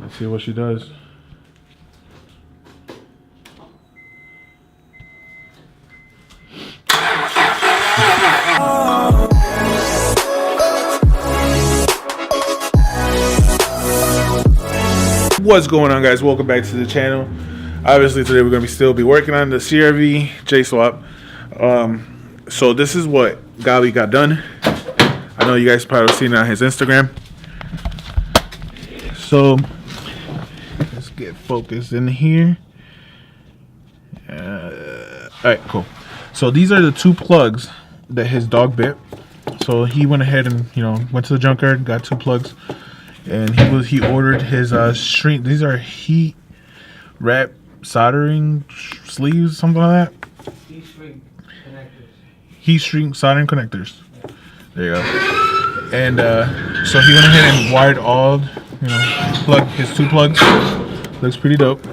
Let's see what she does. What's going on, guys? Welcome back to the channel. Obviously today we're going to still be working on the CRV J-swap. So this is what Gali got done. I know you guys probably seen it on his Instagram. So let's get focused in here. Alright, cool. So these are the two plugs that his dog bit. So he went ahead and, went to the junkyard, got two plugs. And he ordered his shrink. These are heat wrap soldering sleeves, something like that. Heat shrink connectors. Heat shrink soldering connectors. There you go. And so he went ahead and wired all, plug his two plugs. Looks pretty dope.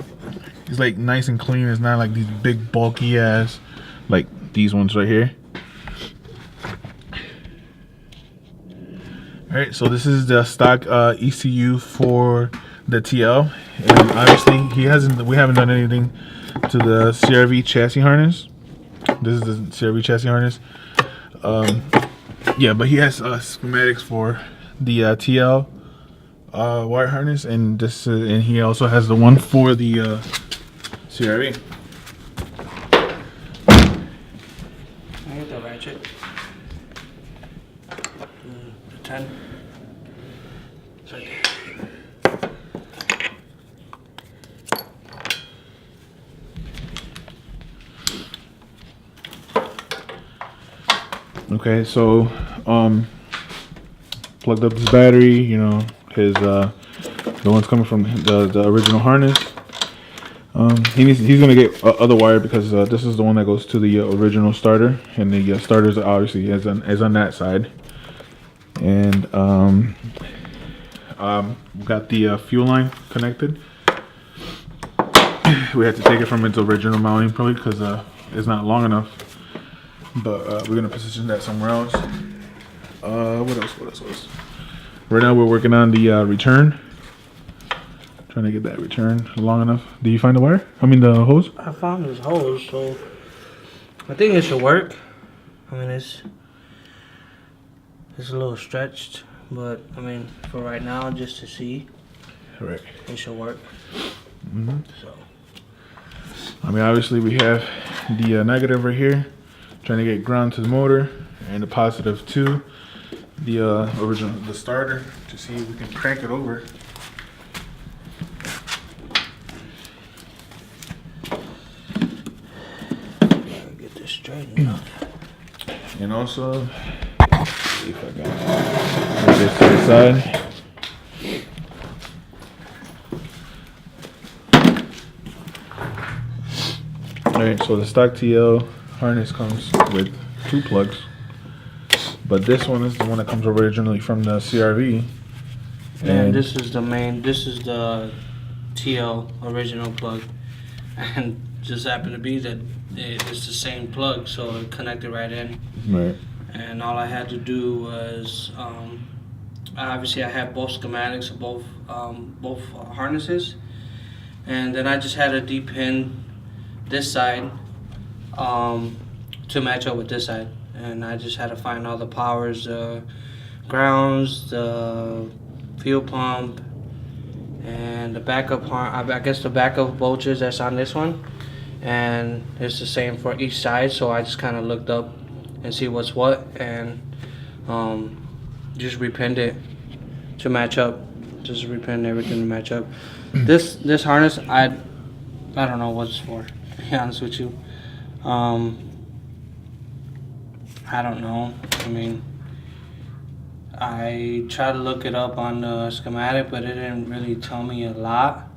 It's like nice and clean. It's not like these big bulky ass like these ones right here. Alright, so this is the stock ECU for the TL, and obviously we haven't done anything to the CRV chassis harness. This is the CRV chassis harness. Yeah, but he has schematics for the TL wire harness, and and he also has the one for the CRV. I get the ratchet. The 10. It's right there. Okay, so plugged up his battery, his the one's coming from the original harness. He's gonna get other wire because this is the one that goes to the original starter, and the starters obviously is on that side. And we got the fuel line connected. We had to take it from its original mounting probably because it's not long enough. But we're gonna position that somewhere else. What else? Right now we're working on the return. Trying to get that return long enough. Did you find the wire? I mean the hose? I found this hose, so I think it should work. I mean it's a little stretched, but I mean for right now, just to see, Right. it should work. So I mean, obviously we have the negative right here, trying to get ground to the motor, and the positive to the starter to see if we can crank it over. gotta get this straightened up. And also, see if I got move this to the side. Alright, so the stock TL harness comes with two plugs, but this one is the one that comes originally from the CRV. And this is the main, this is the TL original plug, and just happened to be that it's the same plug, so it connected right in. Right. And all I had to do was, obviously I have both schematics of both harnesses, and then I just had to depin this side to match up with this side, and I just had to find all the powers, grounds, the fuel pump, and the backup I guess the backup voltage that's on this one, and it's the same for each side. So I just kind of looked up and see what's what, and just repinned it to match up. Just repinned everything to match up. This harness, I don't know what it's for, to be honest with you. I don't know. I mean, I tried to look it up on the schematic, but it didn't really tell me a lot.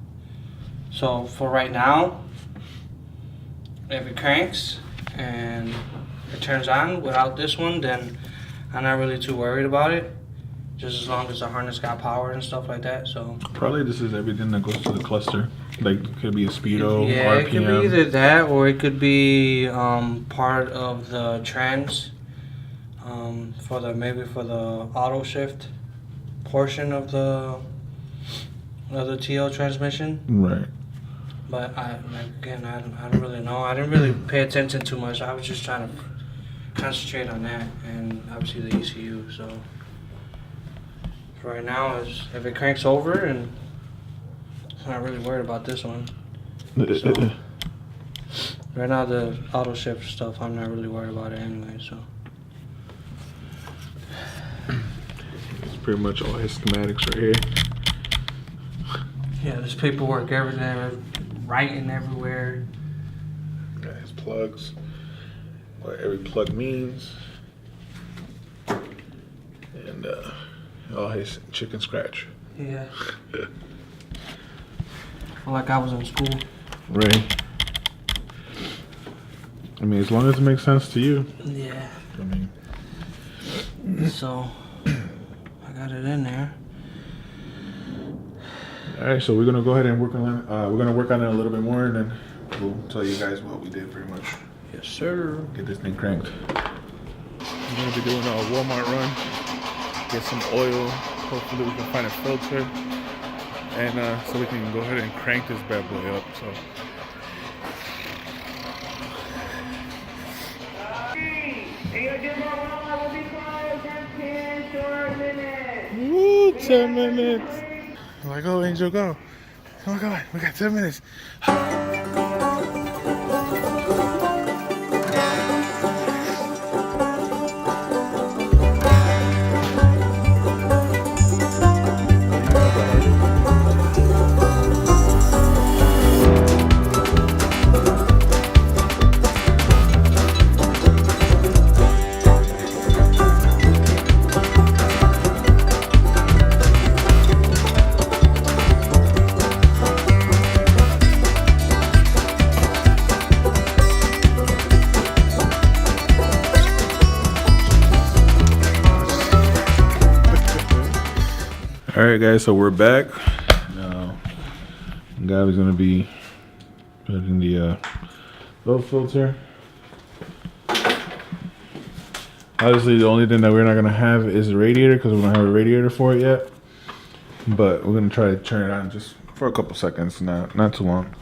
So for right now, if it cranks and it turns on without this one, then I'm not really too worried about it. Just as long as the harness got power and stuff like that. So probably this is everything that goes to the cluster. Like it could be a speedo, yeah, RPM. it could be either that or it could be part of the trans. Maybe for the auto shift portion of the other TL transmission. Right. But I don't really know. I didn't really pay attention too much. I was just trying to concentrate on that and obviously the ECU. So right now, is if it cranks over, and I'm not really worried about this one. So, right now, the auto shift stuff, I'm not really worried about it anyway. So It's pretty much all his schematics right here. yeah, there's paperwork everywhere, writing everywhere. Got his plugs, what every plug means, and all his chicken scratch. Yeah. Like I was in school. Right. I mean, as long as it makes sense to you. Yeah. I mean, So I got it in there. all right. So we're gonna go ahead and work on. We're gonna work on it a little bit more, and then we'll tell you guys what we did. Pretty much. Yes, sir. Get this thing cranked. We're gonna be doing a Walmart run. Get some oil. Hopefully we can find a filter, and so we can go ahead and crank this bad boy up. So. Woo, 10 minutes. I'm like, oh, Angel, go. Oh, come on, we got 10 minutes. All right, guys, so we're back. Now, Gabby's gonna be putting the low filter. Obviously, the only thing that we're not gonna have is a radiator because we don't have a radiator for it yet. But we're gonna try to turn it on just for a couple seconds, not too long.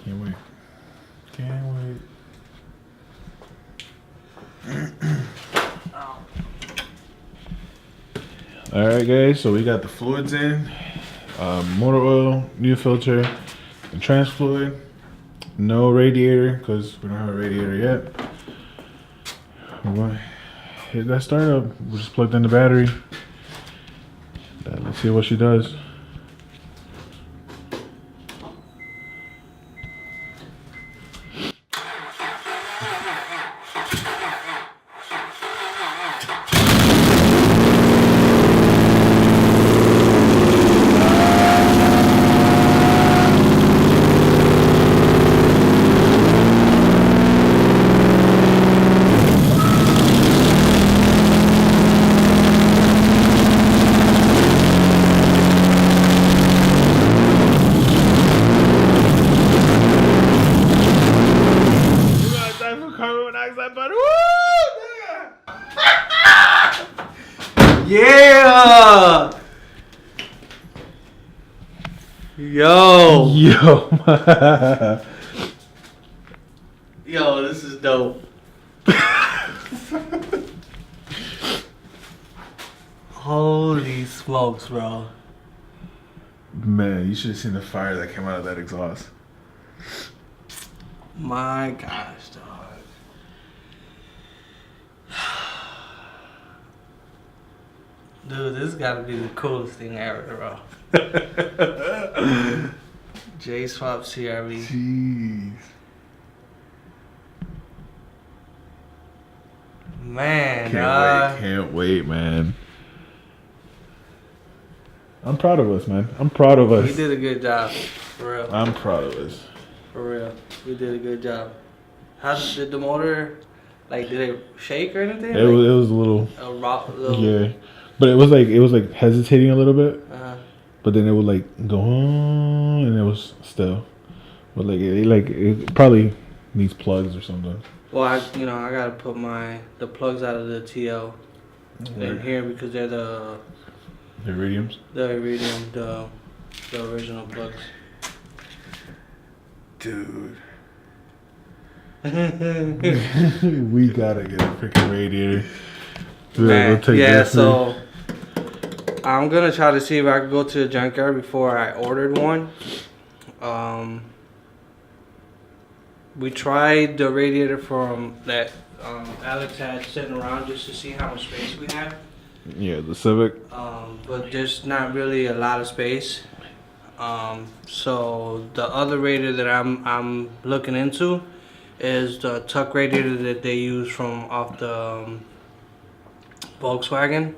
Can't wait. Can't wait. All right, guys. So we got the fluids in, motor oil, new filter, and trans fluid. No radiator because we don't have a radiator yet. We're going to hit that startup. We just plugged in the battery. Let's see what she does. Yeah. Yo. Yo, this is dope. Holy smokes, bro. Man, you should have seen the fire that came out of that exhaust. My gosh, dog. Dude, this gotta be the coolest thing ever, bro. J-Swap CRV. Jeez. Man, Can't wait, man. I'm proud of us, man. I'm proud of us. We did a good job, for real. I'm proud of us. For real, we did a good job. How did the motor, like, did it shake or anything? It was a little. A little. Yeah, but it was like hesitating a little bit. Uh-huh. But then it would like go on, and it was still. But it probably needs plugs or something. Well, I gotta put the plugs out of the TL in here because they're the Iridiums. iridium, the original plugs. Dude. We gotta get a freaking radiator. Man, yeah, so I'm gonna try to see if I can go to the junkyard before I ordered one. We tried the radiator from that Alex had sitting around just to see how much space we have. Yeah, the Civic. But there's not really a lot of space. So the other radiator that I'm looking into is the tuck radiator that they use from off the Volkswagen.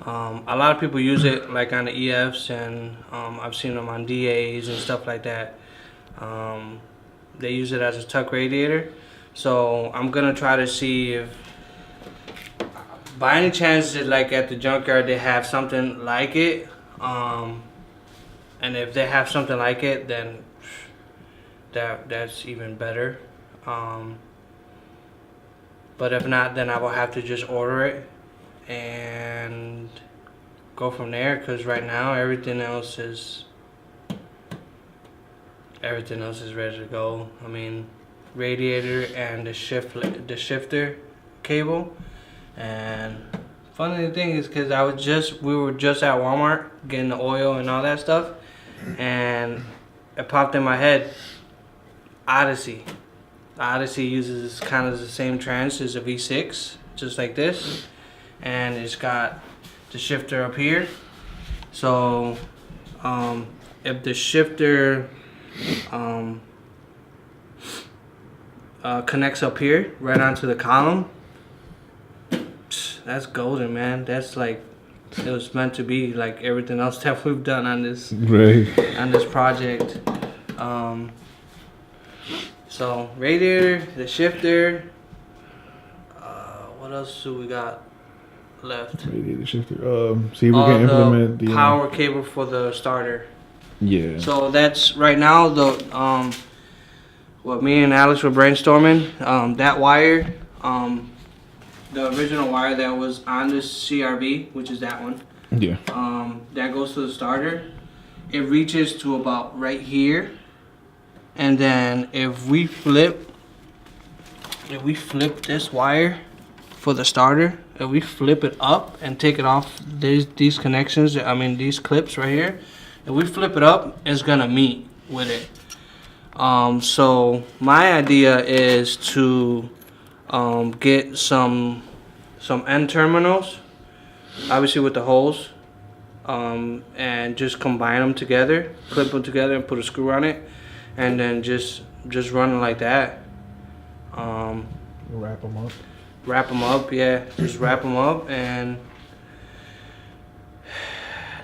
A lot of people use it like on the EFs, and I've seen them on DAs and stuff like that. They use it as a tuck radiator. So I'm gonna try to see if by any chance like at the junkyard they have something like it. And if they have something like it, then that's even better. But if not, then I will have to just order it and go from there. Cause right now everything else is ready to go. I mean, radiator and the shifter cable. And funny thing is, cause we were just at Walmart getting the oil and all that stuff, and it popped in my head. Odyssey uses kind of the same trans as a V6, just like this, and it's got the shifter up here. So if the shifter connects up here right onto the column, that's golden, man. That's like it was meant to be, like everything else that we've done on this project. So radiator, the shifter. What else do we got left? Radiator, shifter. See if we can implement the power cable for the starter. Yeah. So that's right now the what me and Alex were brainstorming. That wire, the original wire that was on this CRV, which is that one. Yeah. That goes to the starter. It reaches to about right here, and then if we flip this wire for the starter, if we flip it up and take it off these connections, I mean these clips right here, if we flip it up, it's gonna meet with it. So my idea is to get some end terminals, obviously with the holes, and just combine them together, clip them together, and put a screw on it, and then just run it like that. Wrap them up. Wrap them up, yeah. Just wrap them up, and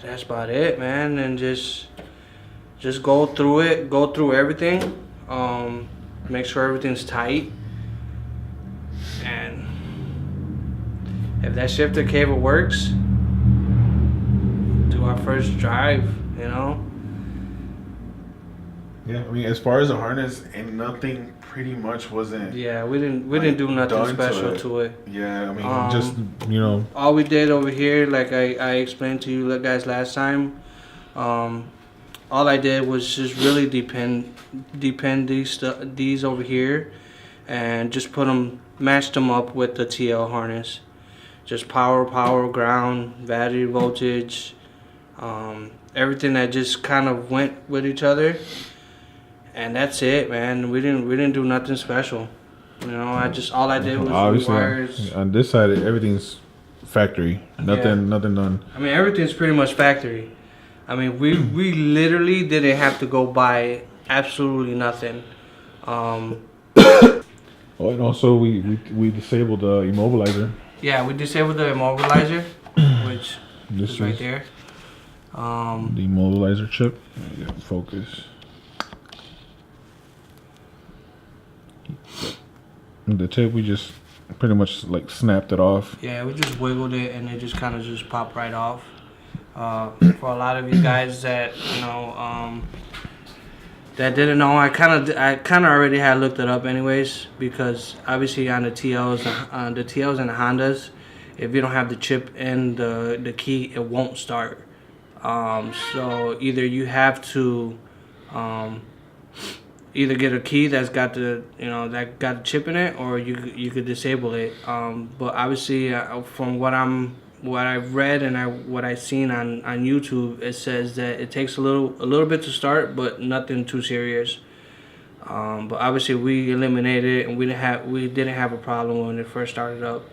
that's about it, man. And just go through it, go through everything, make sure everything's tight, and if that shifter cable works, do our first drive, you know. Yeah, I mean, as far as the harness, and nothing pretty much wasn't. Yeah, we didn't do nothing special to it. Yeah, I mean, just all we did over here, like I explained to you guys last time, all I did was just really depend these over here, and just matched them up with the TL harness. Just power, ground, battery voltage, everything that just kind of went with each other. And that's it, man. We didn't do nothing special. You know, all I did was rewires. On this side, everything's factory. Nothing done. I mean, everything's pretty much factory. I mean, we literally didn't have to go buy absolutely nothing. Oh, and also we disabled the immobilizer. Yeah, we disabled the immobilizer, which is right there. The immobilizer chip. Focus. The tip, we just pretty much like snapped it off. Yeah, we just wiggled it, and it just kind of just popped right off. For a lot of you guys that that didn't know, I kind of already had looked it up anyways, because obviously on the TLs and the Hondas, if you don't have the chip in the key, it won't start. So either you have to either get a key that's got the that got a chip in it, or you could disable it. But obviously, from what I've read and what I've seen on YouTube, it says that it takes a little bit to start, but nothing too serious. But obviously, we eliminated it, and we didn't have a problem when it first started up.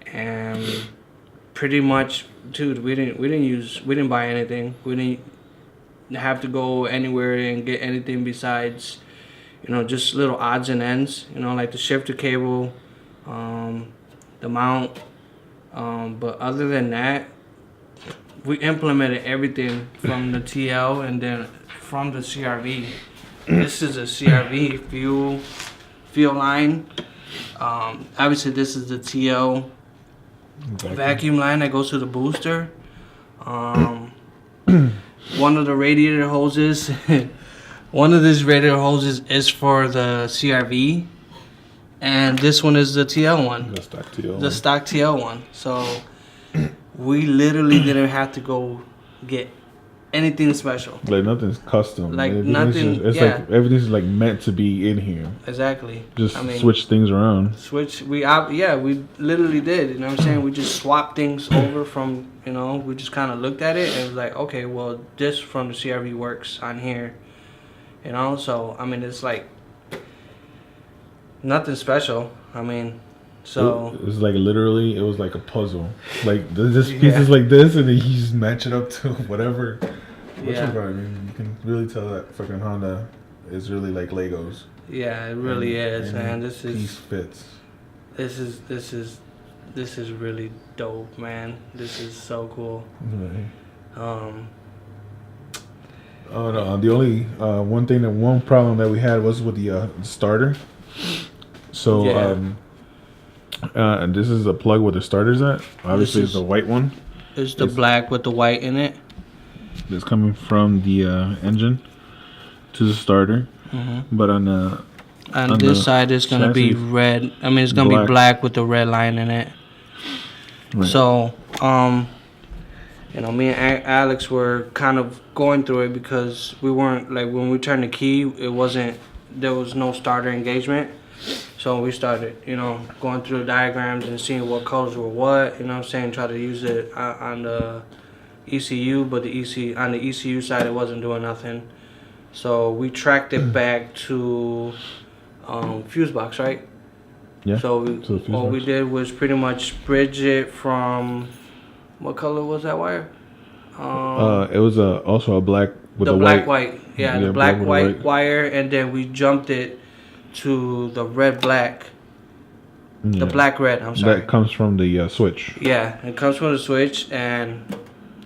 And pretty much, dude, we didn't buy anything. We didn't have to go anywhere and get anything besides, just little odds and ends, like the shifter cable, the mount. But other than that, we implemented everything from the TL and then from the CRV. This is a CRV fuel line. Obviously, this is the TL vacuum line that goes to the booster. One of the radiator hoses, one of these radiator hoses is for the CRV, and this one is the TL one. The stock TL. The stock TL one. So we literally didn't have to go get anything special. Like nothing's custom. Like nothing. It's yeah. like everything's like meant to be in here. Exactly. Just switch things around. We literally did. You know what I'm saying? We just swapped things over from. We just kind of looked at it and was like, okay, well, this from the CRV works on here. So I mean, it's like nothing special. I mean, so it was like literally, it was like a puzzle. Like this piece is like this, and then you just match it up to whatever. Yeah. I mean, you can really tell that fucking Honda is really like Legos. Yeah, it really is, man. This piece fits. This is really dope, man. This is so cool. Right. Oh no! The only one problem that we had was with the starter. So this is a plug where the starter's at. Obviously, it's the white one. It's the black with the white in it. It's coming from the engine to the starter, but on this side it's gonna be red. I mean, it's gonna be black with the red line in it. Right. So, me and Alex were kind of going through it because we weren't, like, when we turned the key, there was no starter engagement. So we started, going through the diagrams and seeing what colors were what, try to use it on the ECU, but on the ECU side it wasn't doing nothing. So we tracked it back to fuse box, right? Yeah. So what we did was pretty much bridge it from, what color was that wire? It was also a black with the a black white. Yeah, the black white wire, and then we jumped it to the red black. Yeah. The black red. I'm sorry. That comes from the switch. Yeah, it comes from the switch, and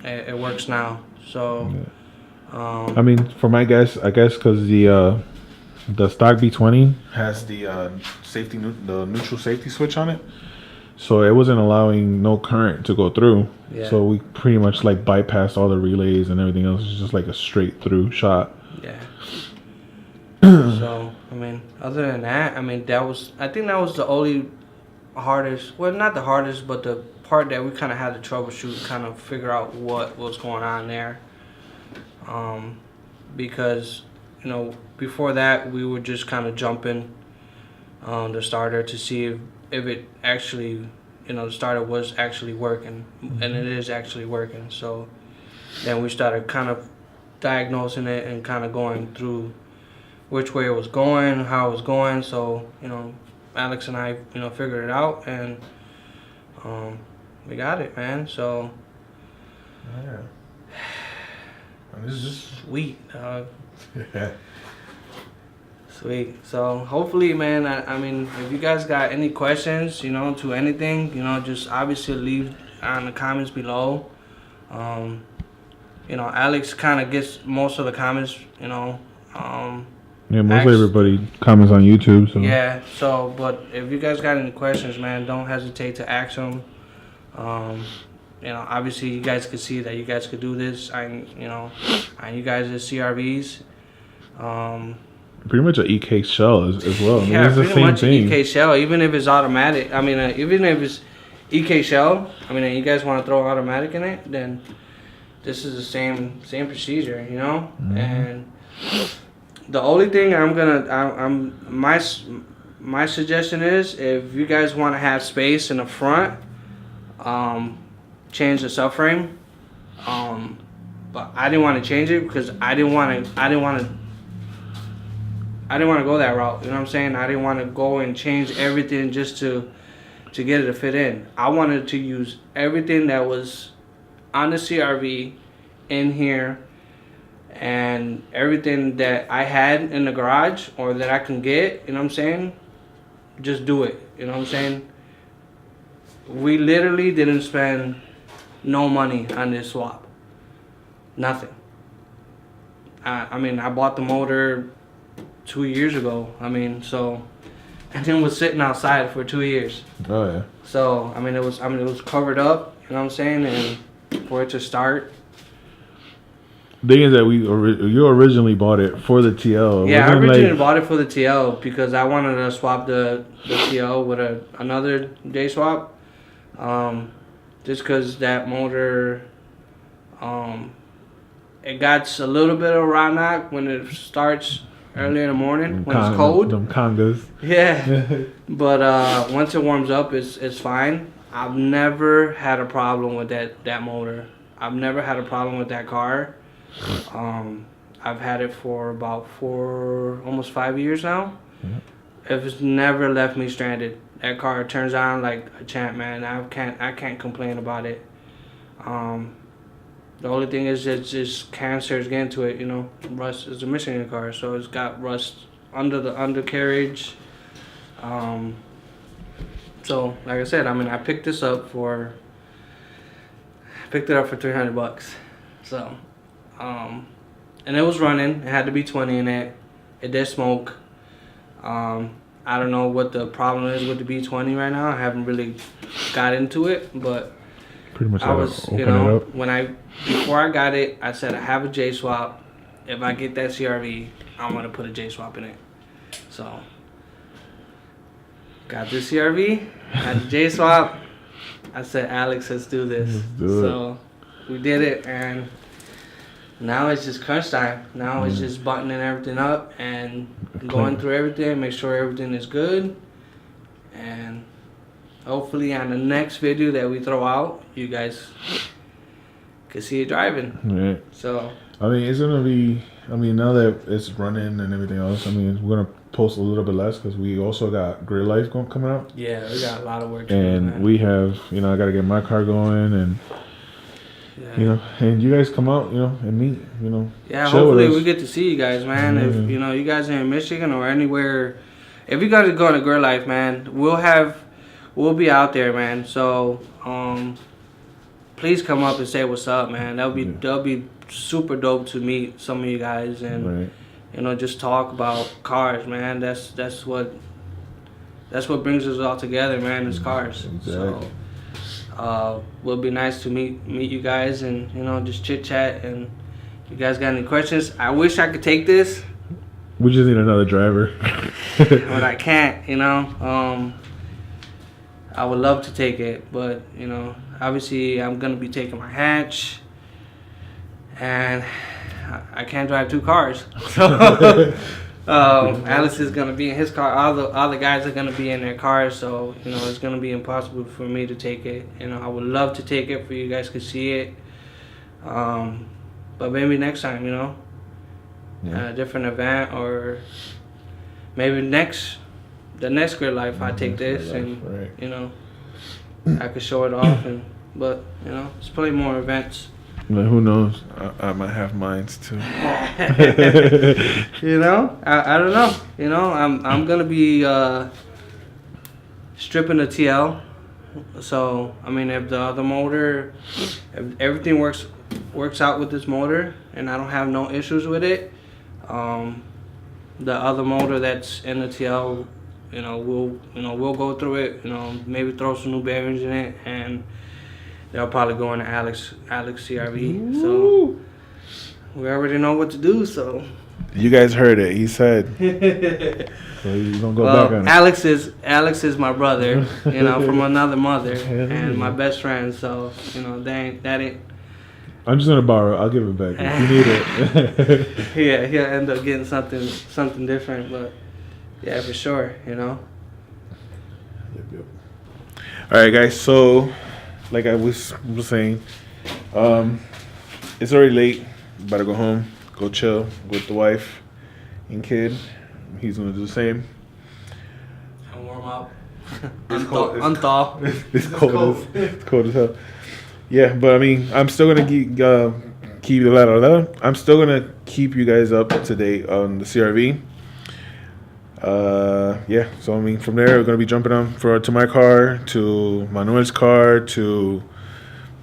it works now. So. Yeah. I mean, for my guess, I guess because the stock B20 has the neutral safety switch on it, so it wasn't allowing no current to go through. Yeah. So we pretty much like bypassed all the relays and everything else. It's just like a straight through shot. Yeah. So I mean, other than that, I mean, I think that was the only hardest. Well, not the hardest, but the part that we kind of had to troubleshoot, kind of figure out what was going on there. Because before that we were just kind of jumping the starter to see if it actually, the starter was actually working, and it is actually working. So then we started kind of diagnosing it and kind of going through which way it was going, how it was going. So Alex and I figured it out, and we got it, man. So yeah. This is just sweet, dog. Yeah. Sweet. So hopefully, man, I mean, if you guys got any questions, to anything, just obviously leave on the comments below. Alex kind of gets most of the comments, yeah, mostly everybody comments on YouTube. So. Yeah. So, but if you guys got any questions, man, don't hesitate to ask them. you know, obviously you guys could see that you guys could do this. And you know, and you guys are CRVs. Pretty much an EK shell as well. I mean, Yeah, it's the pretty same much an thing. EK shell, even if it's automatic. I mean, even if it's EK shell, I mean, and you guys want to throw automatic in it, then this is the same procedure, you know. And the only thing my suggestion is, if you guys want to have space in the front, change the subframe. But I didn't want to change it because I didn't want to go that route. You know what I'm saying? I didn't want to go and change everything just to get it to fit in. I wanted to use everything that was on the CRV in here, and everything that I had in the garage or that I can get, you know what I'm saying? Just do it, you know what I'm saying? We literally didn't spend no money on this swap. Nothing. I mean, I bought the motor 2 years ago. I mean, so, and then was sitting outside for 2 years. Oh yeah. So it was covered up, you know what I'm saying, and for it to start. The thing is that you originally bought it for the TL. Yeah, I originally bought it for the TL because I wanted to swap the TL with another J swap. Just because that motor, it got a little bit of raw knock when it starts early in the morning when it's cold. Them congas. Yeah, but once it warms up, it's fine. I've never had a problem with that motor. I've never had a problem with that car. I've had it for about almost 5 years now. It's never left me stranded. That car turns on like a champ, man. I can't complain about it. The only thing is it's just cancers getting to it, you know. Rust is a Michigan car, so it's got rust under the undercarriage. So like I said, I mean, I picked it up for $300. So, and it was running. It had to be 20 in it. It did smoke. I don't know what the problem is with the B20 right now. I haven't really got into it, but pretty much I was, you know, before I got it, I said I have a J swap. If I get that CRV, I'm gonna put a J swap in it. So got the CRV, had the J swap. I said, Alex, let's do this. So we did it, and now it's just crunch time. Now it's just buttoning everything up and going through everything, make sure everything is good, and hopefully on the next video that we throw out, you guys can see it driving. Right. So I mean, it's gonna be. I mean, now that it's running and everything else, I mean, we're gonna post a little bit less because we also got Grid Life coming out. yeah, we got a lot of work. And we have, you know, I gotta get my car going, and you know, and you guys come out, you know, and meet, you know. Yeah, hopefully we get to see you guys, man. If you know you guys are in Michigan or anywhere, if you guys are going to Grid Life, man, we'll be out there, man. So please come up and say what's up, man. That'll be super dope to meet some of you guys and you know, just talk about cars, man. That's what brings us all together, man. Is cars. Exactly. So will be nice to meet you guys and, you know, just chit chat. And you guys got any questions? I wish I could take this. We just need another driver. But I can't, you know. I would love to take it, but, you know, obviously I'm gonna be taking my hatch, and I can't drive two cars. So Alex is gonna be in his car. All the guys are gonna be in their cars. So, you know, it's gonna be impossible for me to take it. You know, I would love to take it for you guys to see it. But maybe next time, you know, a different event, or maybe the next Grid Life I take this and you know, I could show it off. But you know, there's plenty more events. Like, who knows? I might have mines too. You know, I don't know. You know, I'm gonna be stripping the TL. So I mean, if the other motor, if everything works out with this motor, and I don't have no issues with it, the other motor that's in the TL, we'll go through it. Maybe throw some new bearings in it and they'll probably go into Alex CRV. Ooh. So we already know what to do. So You guys heard it. He said. So he's gonna go back on it. Alex is my brother, you know, from another mother, and my best friend. So you know, that ain't. I'm just gonna borrow. I'll give it back if you need it. Yeah, he'll end up getting something different, but yeah, for sure, you know. Yep. All right, guys. So, like I was saying, it's already late. About to go home, go chill with the wife and kid. He's gonna do the same. And warm up. It's cold. Unthaw. It's cold as hell. Yeah, but I mean, I'm still gonna I'm still gonna keep you guys up to date on the CRV. Yeah. So I mean, from there, we're gonna be jumping on to my car, to Manuel's car, to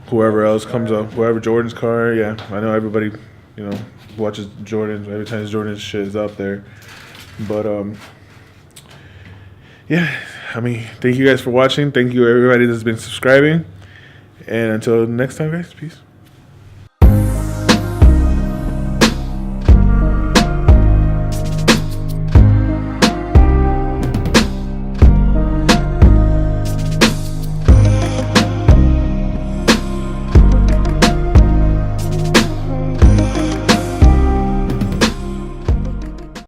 whoever else comes up, whoever Jordan's car. Yeah, I know everybody, you know, watches Jordan's. Every time Jordan's shit is up there. But yeah. I mean, thank you guys for watching. Thank you everybody that's been subscribing. And until next time, guys, peace.